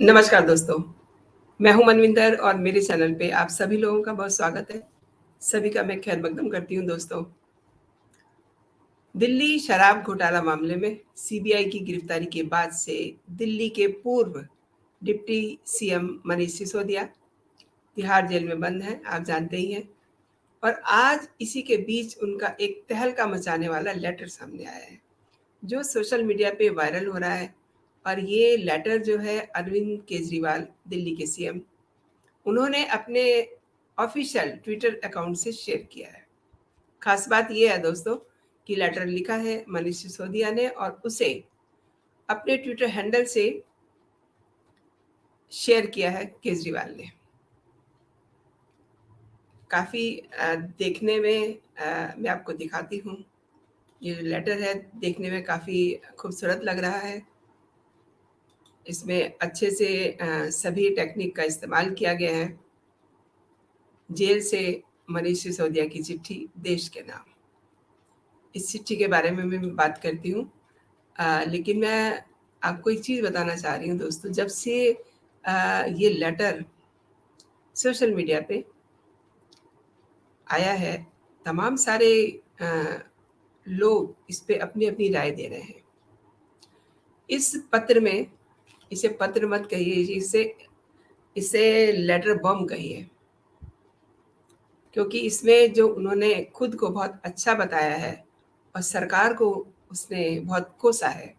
नमस्कार दोस्तों, मैं हूँ मनविंदर और मेरे चैनल पे आप सभी लोगों का बहुत स्वागत है। सभी का मैं खैर मकदम करती हूँ दोस्तों। दिल्ली शराब घोटाला मामले में सीबीआई की गिरफ्तारी के बाद से दिल्ली के पूर्व deputy CM Manish Sisodia Tihar jail में बंद हैं, आप जानते ही हैं। और आज इसी के बीच उनका एक तहलका मचाने वाला लेटर सामने आया है, जो सोशल मीडिया पे वायरल हो रहा है। और ये लेटर जो है अरविंद केजरीवाल, दिल्ली के सीएम, उन्होंने अपने ऑफिशियल ट्विटर अकाउंट से शेयर किया है। खास बात यह है दोस्तों कि लेटर लिखा है मनीष सिसोदिया ने और उसे अपने ट्विटर हैंडल से शेयर किया है केजरीवाल ने। काफ़ी देखने में मैं आपको दिखाती हूँ। ये जो लेटर है देखने में काफ़ी खूबसूरत लग रहा है। इसमें अच्छे से सभी टेक्निक का इस्तेमाल किया गया है। जेल से मनीष सिसोदिया की चिट्ठी देश के नाम, इस चिट्ठी के बारे में मैं बात करती हूँ। लेकिन मैं आपको एक चीज़ बताना चाह रही हूँ दोस्तों, जब से ये लेटर सोशल मीडिया पे आया है, तमाम सारे लोग इस पे अपनी अपनी राय दे रहे हैं। इस पत्र में, इसे पत्र मत कहिए, इसे इसे लेटर बम कहिए, क्योंकि इसमें जो उन्होंने खुद को बहुत अच्छा बताया है और सरकार को उसने बहुत कोसा है।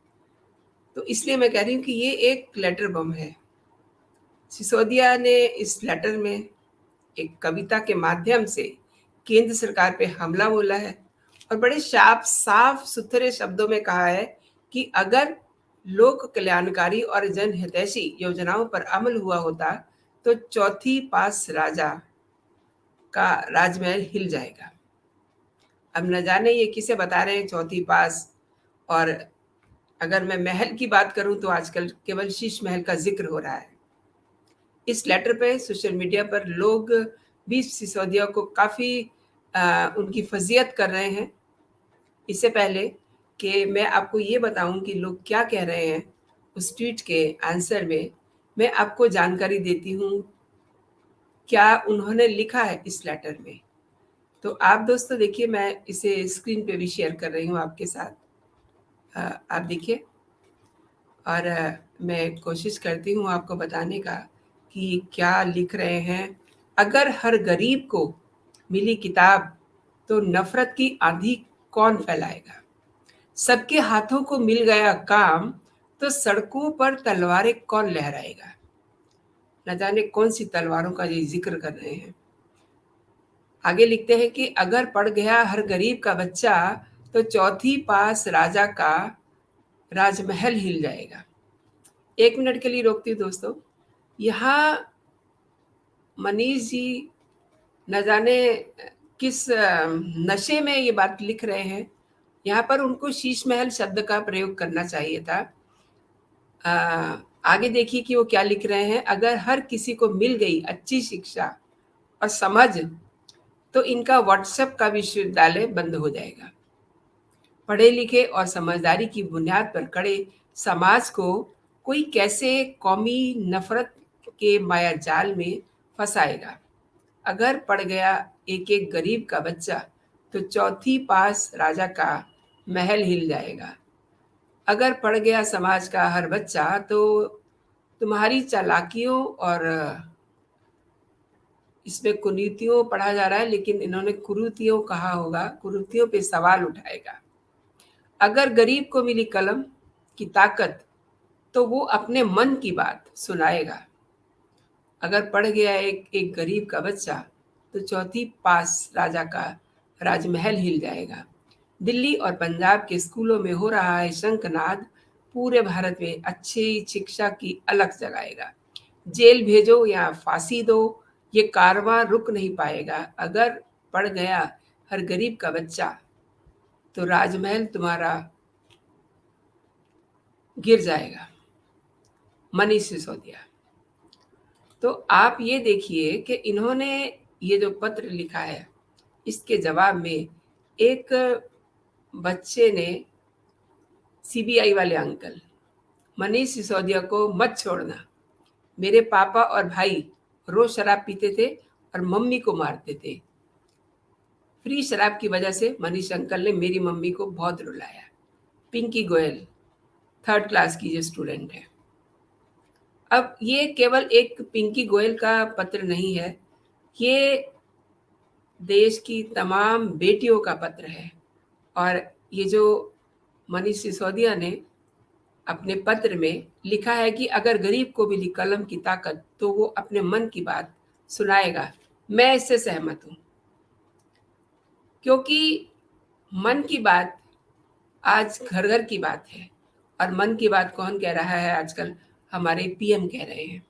तो इसलिए मैं कह रही हूँ कि ये एक लेटर बम है। सिसोदिया ने इस लेटर में एक कविता के माध्यम से केंद्र सरकार पे हमला बोला है और बड़े साफ सुथरे शब्दों में कहा है कि अगर लोक कल्याणकारी और जनहितैषी योजनाओं पर अमल हुआ होता तो चौथी पास राजा का राजमहल हिल जाएगा। अब न जाने ये किसे बता रहे हैं चौथी पास। और अगर मैं महल की बात करूं तो आजकल केवल शीश महल का जिक्र हो रहा है। इस लेटर पे सोशल मीडिया पर लोग भी सिसोदिया को काफ़ी उनकी फजीयत कर रहे हैं। इससे पहले कि मैं आपको ये बताऊं कि लोग क्या कह रहे हैं उस ट्वीट के आंसर में, मैं आपको जानकारी देती हूँ क्या उन्होंने लिखा है इस लेटर में। तो आप दोस्तों देखिए, मैं इसे स्क्रीन पे भी शेयर कर रही हूँ आपके साथ। आप देखिए और मैं कोशिश करती हूँ आपको बताने का कि क्या लिख रहे हैं। अगर हर गरीब को मिली किताब तो नफरत की आंधी कौन फैलाएगा। सबके हाथों को मिल गया काम तो सड़कों पर तलवारें कौन लहराएगा। न जाने कौन सी तलवारों का ये जिक्र कर रहे हैं। आगे लिखते हैं कि अगर पढ़ गया हर गरीब का बच्चा तो चौथी पास राजा का राजमहल हिल जाएगा। एक मिनट के लिए रोकती हूँ दोस्तों। यहाँ मनीष जी न जाने किस नशे में ये बात लिख रहे हैं। यहाँ पर उनको शीश महल शब्द का प्रयोग करना चाहिए था। आगे देखिए कि वो क्या लिख रहे हैं। अगर हर किसी को मिल गई अच्छी शिक्षा और समझ तो इनका व्हाट्सएप का विश्वविद्यालय बंद हो जाएगा। पढ़े लिखे और समझदारी की बुनियाद पर खड़े समाज को कोई कैसे कौमी नफरत के माया जाल में फंसाएगा। अगर पड़ गया एक एक गरीब का बच्चा तो चौथी पास राजा का महल हिल जाएगा। अगर पड़ गया समाज का हर बच्चा तो तुम्हारी चालाकियों और इसमें कुनीतियों पढ़ा जा रहा है, लेकिन इन्होंने कुरीतियों कहा होगा, कुरीतियों पे सवाल उठाएगा। अगर गरीब को मिली कलम की ताकत तो वो अपने मन की बात सुनाएगा। अगर पढ़ गया एक एक गरीब का बच्चा तो चौथी पास राजा का राजमहल हिल जाएगा। दिल्ली और पंजाब के स्कूलों में हो रहा है शंखनाद पूरे भारत में अच्छी शिक्षा की अलख जगाएगा। जेल भेजो या फांसी दो, ये कारवां रुक नहीं पाएगा। अगर पढ़ गया हर गरीब का बच्चा तो राजमहल तुम्हारा गिर जाएगा। मनीष सिसोदिया। तो आप ये देखिए कि इन्होंने ये जो पत्र लिखा है, इसके जवाब में एक बच्चे ने सीबीआई वाले अंकल मनीष सिसोदिया को मत छोड़ना, मेरे पापा और भाई रोज शराब पीते थे और मम्मी को मारते थे। फ्री शराब की वजह से मनीष अंकल ने मेरी मम्मी को बहुत रुलाया। पिंकी गोयल, 3rd क्लास की जो स्टूडेंट है। अब ये केवल एक पिंकी गोयल का पत्र नहीं है, ये देश की तमाम बेटियों का पत्र है। और ये जो मनीष सिसोदिया ने अपने पत्र में लिखा है कि अगर गरीब को मिली कलम की ताकत तो वो अपने मन की बात सुनाएगा, मैं इससे सहमत हूँ। क्योंकि मन की बात आज घर घर की बात है। और मन की बात कौन कह रहा है आजकल? हमारे पीएम कह रहे हैं।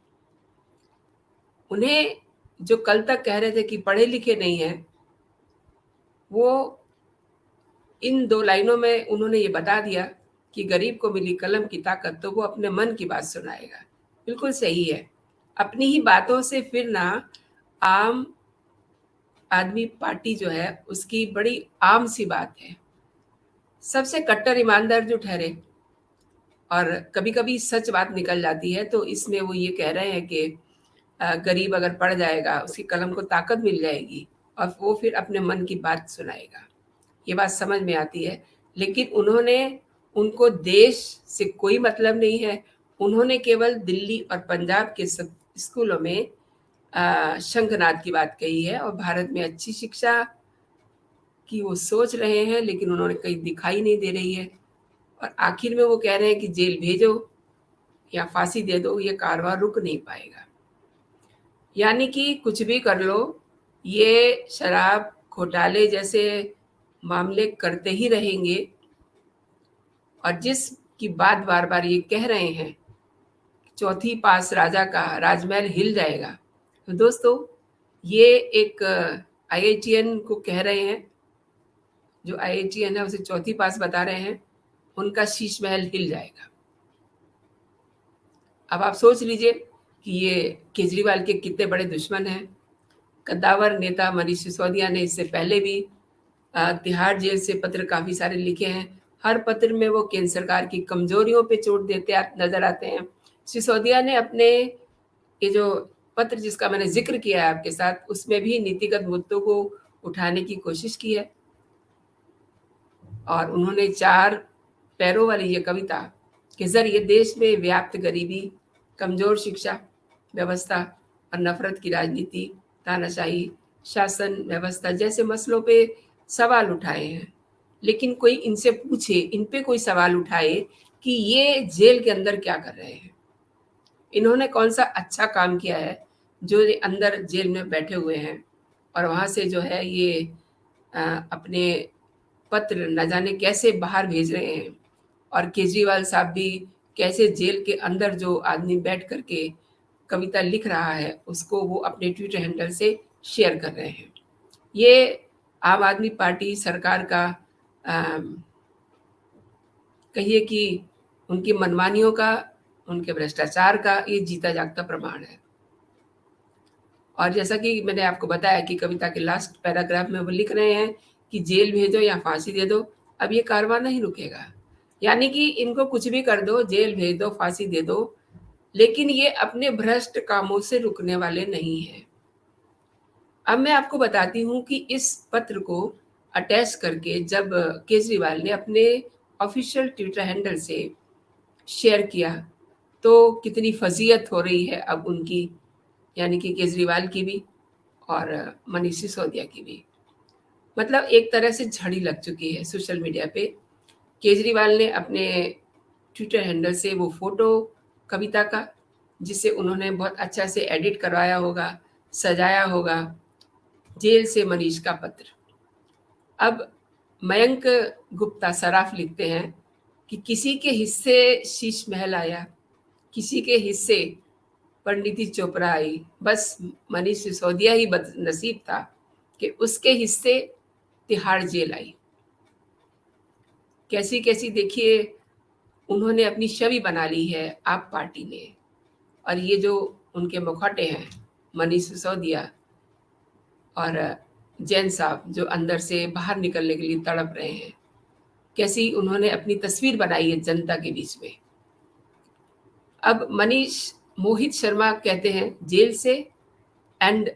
उन्हें जो कल तक कह रहे थे कि पढ़े लिखे नहीं हैं, वो इन 2 लाइनों में उन्होंने ये बता दिया कि गरीब को मिली कलम की ताकत तो वो अपने मन की बात सुनाएगा। बिल्कुल सही है। अपनी ही बातों से फिर ना आम आदमी पार्टी जो है उसकी बड़ी आम सी बात है। सबसे कट्टर ईमानदार जो ठहरे और कभी-कभी सच बात निकल जाती है, तो इसमें वो ये कह रहे हैं कि गरीब अगर पढ़ जाएगा, उसकी कलम को ताकत मिल जाएगी और वो फिर अपने मन की बात सुनाएगा। ये बात समझ में आती है, लेकिन उनको देश से कोई मतलब नहीं है। उन्होंने केवल दिल्ली और पंजाब के सब स्कूलों में शंखनाद की बात कही है और भारत में अच्छी शिक्षा की वो सोच रहे हैं, लेकिन उन्होंने कहीं दिखाई नहीं दे रही है। और आखिर में वो कह रहे हैं कि जेल भेजो या फांसी दे दो, ये कारवां रुक नहीं पाएगा। यानी कि कुछ भी कर लो, ये शराब घोटाले जैसे मामले करते ही रहेंगे। और जिसकी बात बार बार ये कह रहे हैं, चौथी पास राजा का राजमहल हिल जाएगा, तो दोस्तों ये एक आईआईटीएन को कह रहे हैं। जो आईआईटीएन है उसे चौथी पास बता रहे हैं, उनका शीश महल हिल जाएगा। अब आप सोच लीजिए कि ये केजरीवाल के कितने बड़े दुश्मन हैं। कद्दावर नेता मनीष सिसोदिया ने इससे पहले भी तिहाड़ जेल से पत्र काफ़ी सारे लिखे हैं। हर पत्र में वो केंद्र सरकार की कमजोरियों पे चोट देते नजर आते हैं। सिसोदिया ने अपने ये जो पत्र जिसका मैंने जिक्र किया है आपके साथ, उसमें भी नीतिगत मुद्दों को उठाने की कोशिश की है। और उन्होंने 4 पैरों वाली ये कविता के जरिए देश में व्याप्त गरीबी, कमजोर शिक्षा व्यवस्था और नफरत की राजनीति, तानाशाही शासन व्यवस्था जैसे मसलों पे सवाल उठाए हैं। लेकिन कोई इनसे पूछे, इन पे कोई सवाल उठाए कि ये जेल के अंदर क्या कर रहे हैं, इन्होंने कौन सा अच्छा काम किया है जो ये अंदर जेल में बैठे हुए हैं और वहाँ से जो है ये अपने पत्र न जाने कैसे बाहर भेज रहे हैं। और केजरीवाल साहब भी कैसे जेल के अंदर जो आदमी बैठ करके कविता लिख रहा है उसको वो अपने ट्विटर हैंडल से शेयर कर रहे हैं। ये आम आदमी पार्टी सरकार का कहिए कि उनकी मनमानियों का, उनके भ्रष्टाचार का ये जीता जागता प्रमाण है। और जैसा कि मैंने आपको बताया कि कविता के लास्ट पैराग्राफ में वो लिख रहे हैं कि जेल भेजो या फांसी दे दो, अब ये कारवां नहीं रुकेगा। यानी कि इनको कुछ भी कर दो, जेल भेज दो, फांसी दे दो, लेकिन ये अपने भ्रष्ट कामों से रुकने वाले नहीं हैं। अब मैं आपको बताती हूँ कि इस पत्र को अटैच करके जब केजरीवाल ने अपने ऑफिशियल ट्विटर हैंडल से शेयर किया, तो कितनी फजीयत हो रही है अब उनकी, यानी कि केजरीवाल की भी और मनीष सिसोदिया की भी। मतलब एक तरह से झड़ी लग चुकी है सोशल मीडिया पे। केजरीवाल ने अपने ट्विटर हैंडल से वो फोटो कविता का, जिसे उन्होंने बहुत अच्छा से एडिट करवाया होगा, सजाया होगा, जेल से मनीष का पत्र। अब मयंक गुप्ता सराफ लिखते हैं कि किसी के हिस्से शीश महल आया, किसी के हिस्से पंडिती चोपड़ा आई, बस मनीष सिसोदिया ही बदनसीब था कि उसके हिस्से तिहाड़ जेल आई। कैसी कैसी देखिए उन्होंने अपनी छवि बना ली है आप पार्टी ने। और ये जो उनके मुखौटे हैं मनीष सिसोदिया और जैन साहब जो अंदर से बाहर निकलने के लिए तड़प रहे हैं, कैसी उन्होंने अपनी तस्वीर बनाई है जनता के बीच में। अब मनीष मोहित शर्मा कहते हैं जेल से एंड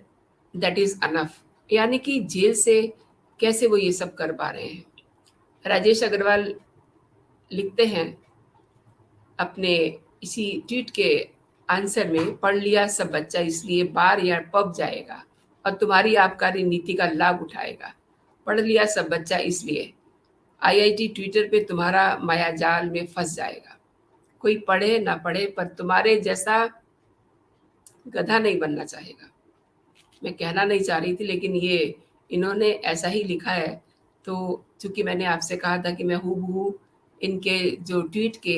दैट इज अनफ, यानी कि जेल से कैसे वो ये सब कर पा रहे हैं। राजेश अग्रवाल लिखते हैं अपने इसी ट्वीट के आंसर में, पढ़ लिया सब बच्चा इसलिए बार या पब जाएगा और तुम्हारी आबकारी नीति का लाभ उठाएगा। पढ़ लिया सब बच्चा इसलिए आईआईटी ट्विटर पे तुम्हारा माया जाल में फंस जाएगा। कोई पढ़े ना पढ़े पर तुम्हारे जैसा गधा नहीं बनना चाहेगा। मैं कहना नहीं चाह रही थी, लेकिन ये इन्होंने ऐसा ही लिखा है। तो चूंकि मैंने आपसे कहा था कि मैं हूबहू इनके जो ट्वीट के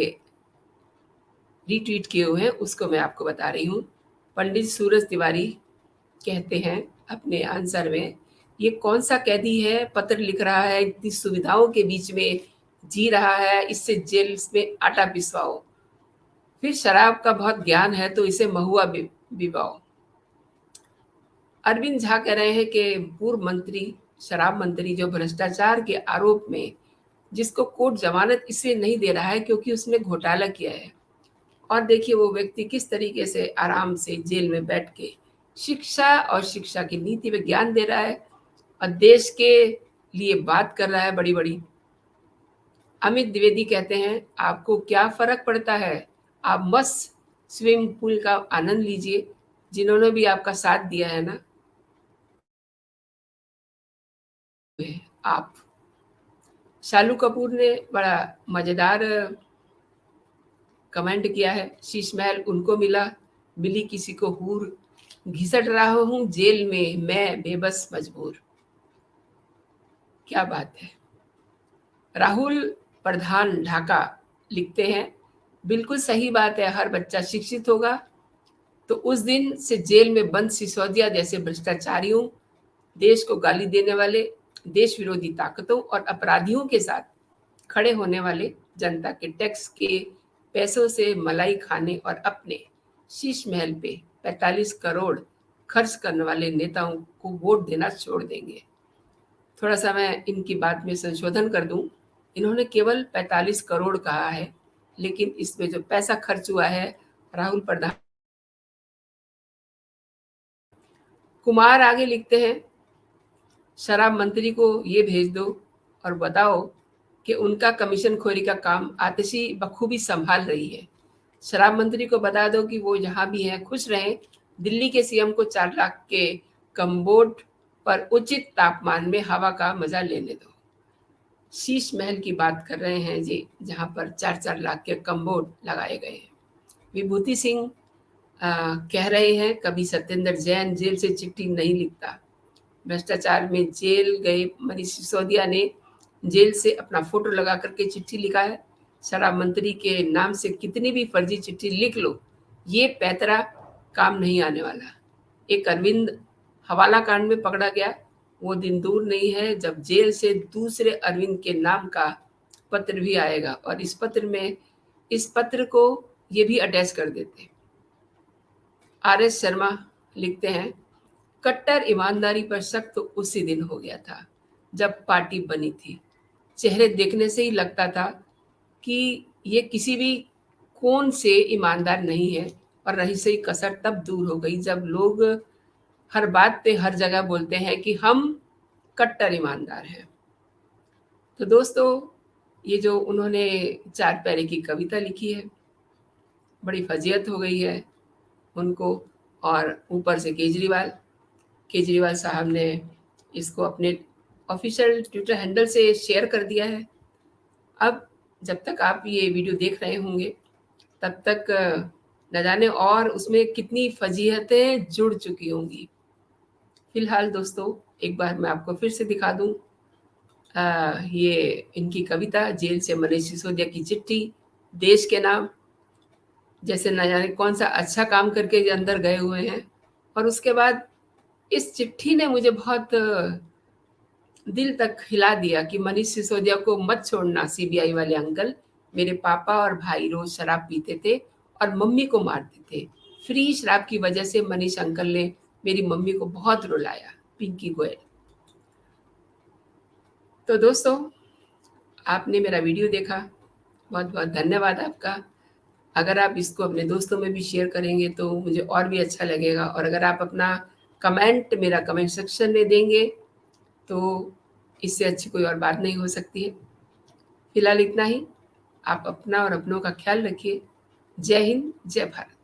रीट्वीट किए हुए हैं उसको मैं आपको बता रही हूँ। पंडित सूरज तिवारी कहते हैं अपने आंसर में, ये कौन सा कैदी है, पत्र लिख रहा है, इतनी सुविधाओं के बीच में जी रहा है, इससे जेल में आटा पिसवाओ। फिर शराब का बहुत ज्ञान है तो इसे महुआ बिबाओ। अरविंद झा कह रहे हैं कि पूर्व मंत्री, शराब मंत्री जो भ्रष्टाचार के आरोप में, जिसको कोर्ट जमानत इसलिए नहीं दे रहा है क्योंकि उसने घोटाला किया है। और देखिए वो व्यक्ति किस तरीके से आराम से जेल में बैठ के शिक्षा और शिक्षा की नीति में ज्ञान दे रहा है और देश के लिए बात कर रहा है बड़ी बड़ी। अमित द्विवेदी कहते हैं आपको क्या फर्क पड़ता है, आप मस्त स्विमिंग पूल का आनंद लीजिए, जिन्होंने भी आपका साथ दिया है ना आप। शालू कपूर ने बड़ा मजेदार कमेंट किया है, शीश महल उनको मिला, मिली किसी को हूर, घिसट रहा हूं जेल में मैं बेबस मजबूर। क्या बात है। राहुल प्रधान ढाका लिखते हैं बिल्कुल सही बात है, हर बच्चा शिक्षित होगा तो उस दिन से जेल में बंद सिसोदिया जैसे भ्रष्टाचारियों, देश को गाली देने वाले, देश विरोधी ताकतों और अपराधियों के साथ खड़े होने वाले, जनता के टैक्स के पैसों से मलाई खाने और अपने शीश महल पे 45 करोड़ खर्च करने वाले नेताओं को वोट देना छोड़ देंगे। थोड़ा सा मैं इनकी बात में संशोधन कर दूं, इन्होंने केवल 45 करोड़ कहा है, लेकिन इसमें जो पैसा खर्च हुआ है, राहुल प्रधान कुमार आगे लिखते हैं शराब मंत्री को ये भेज दो और बताओ कि उनका कमीशन खोरी का काम आतिशी बखूबी संभाल रही है। शराब मंत्री को बता दो कि वो जहां भी हैं खुश रहें, दिल्ली के सीएम को 4 लाख के कम्बोर्ड पर उचित तापमान में हवा का मजा लेने दो। शीश महल की बात कर रहे हैं जी, जहां पर 4-4 लाख के कम्बोर्ड लगाए गए हैं। विभूति सिंह कह रहे हैं कभी सत्येंद्र जैन जेल से चिट्ठी नहीं लिखता। भ्रष्टाचार में जेल गए मनीष सिसोदिया ने जेल से अपना फोटो लगा करके चिट्ठी लिखा है। शराब मंत्री के नाम से कितनी भी फर्जी चिट्ठी लिख लो, ये पैतरा काम नहीं आने वाला। एक अरविंद हवाला कांड में पकड़ा गया, वो दिन दूर नहीं है जब जेल से दूसरे अरविंद के नाम का पत्र भी आएगा और इस पत्र को ये भी अटैच कर देते। RS शर्मा लिखते हैं कट्टर ईमानदारी पर शक तो उसी दिन हो गया था जब पार्टी बनी थी। चेहरे देखने से ही लगता था कि ये किसी भी कोण से ईमानदार नहीं है, और रही सही कसर तब दूर हो गई जब लोग हर बात पे हर जगह बोलते हैं कि हम कट्टर ईमानदार हैं। तो दोस्तों, ये जो उन्होंने 4 पैरे की कविता लिखी है, बड़ी फजीयत हो गई है उनको। और ऊपर से केजरीवाल साहब ने इसको अपने ऑफिशियल ट्विटर हैंडल से शेयर कर दिया है। अब जब तक आप ये वीडियो देख रहे होंगे तब तक न जाने और उसमें कितनी फजीहतें जुड़ चुकी होंगी। फिलहाल दोस्तों, एक बार मैं आपको फिर से दिखा दूं ये इनकी कविता, जेल से मनीष सिसोदिया की चिट्ठी, देश के नाम, जैसे न जाने कौन सा अच्छा काम करके अंदर गए हुए हैं। और उसके बाद इस चिट्ठी ने मुझे बहुत दिल तक हिला दिया कि मनीष सिसोदिया को मत छोड़ना सीबीआई वाले अंकल, मेरे पापा और भाई रोज शराब पीते थे और मम्मी को मारते थे। फ्री शराब की वजह से मनीष अंकल ने मेरी मम्मी को बहुत रुलाया। पिंकी गोयल। तो दोस्तों, आपने मेरा वीडियो देखा, बहुत बहुत धन्यवाद आपका। अगर आप इसको अपने दोस्तों में भी शेयर करेंगे तो मुझे और भी अच्छा लगेगा, और अगर आप अपना कमेंट मेरा कमेंट सेक्शन में देंगे तो इससे अच्छी कोई और बात नहीं हो सकती है। फिलहाल इतना ही। आप अपना और अपनों का ख्याल रखिए। जय हिंद, जय भारत।